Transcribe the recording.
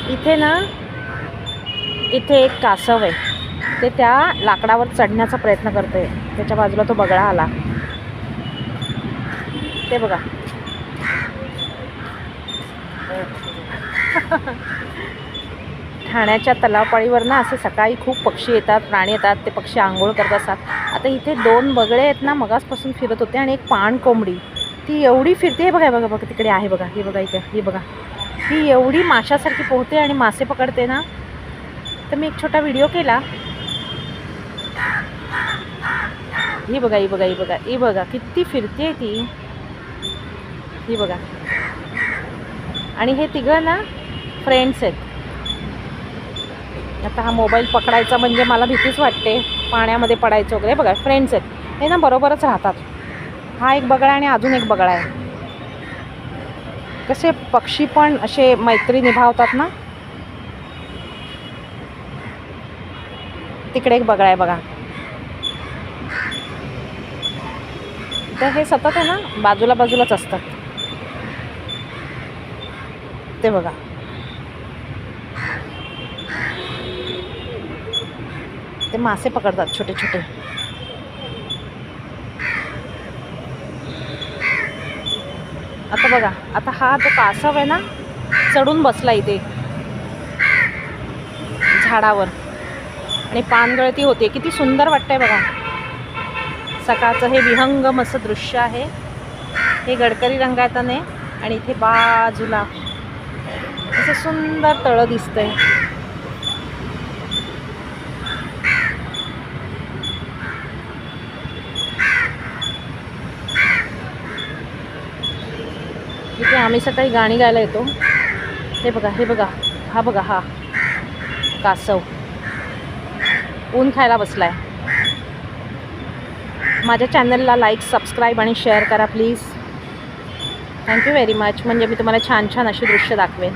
इथे ना इथे एक कासव आहे, ते त्या लाकडावर चढण्याचा प्रयत्न करते. त्याच्या बाजूला तो बगळा आला, ते बघा. ठाण्याच्या तलावपाळीवर ना असे सकाळी खूप पक्षी येतात, प्राणी येतात. ते पक्षी आंघोळ करत असतात. आता इथे 2 बगळे आहेत ना, मगासपासून फिरत होते आणि एक पाण कोंबडी ती एवढी फिरते. हे बघा बघा बघा तिकडे आहे बघा, हे बघा इथे, ही बघा. ही एवढी माशासारखी पोहते आणि मासे पकडते ना. तर मी एक छोटा व्हिडिओ केला. ही बघा, ही बघा, ही बघा, ही बघा किती फिरते ती, ही बघा. आणि हे तिघं ना फ्रेंड्स आहेत. आता हा मोबाईल पकडायचा म्हणजे मला भीतीच वाटते, पाण्यामध्ये पडायचं वगैरे. बघा फ्रेंड्स आहेत हे ना, बरोबरच राहतात. हा एक बगळा आणि अजून एक बगळा आहे. कसे पक्षी पण असे मैत्री निभावतात ना. तिकडे एक बगळा आहे बघा. तर हे सतत आहे ना बाजूला बाजूलाच असतात, ते बघा. ते मासे पकडतात छोटे छोटे. आता बघा, आता हा जो कासव आहे ना चढून बसला इथे झाडावर आणि पानगळती होते. किती सुंदर वाटतंय बघा. सकाळचं हे विहंगम असं दृश्य आहे. हे गडकरी रंगायताने आणि इथे बाजूला असं सुंदर तळं दिसतंय. इथे आम्ही सकाळी गाणी गायला येतो. हे बघा, हे बघा, हा बघा, हा कासव ऊन खायला बसलाय. माझ्या चॅनलला लाईक, सबस्क्राईब आणि शेअर करा प्लीज. Thank you very much. म्हणजे मी तुम्हाला छान छान अशी दृश्य दाखवेन.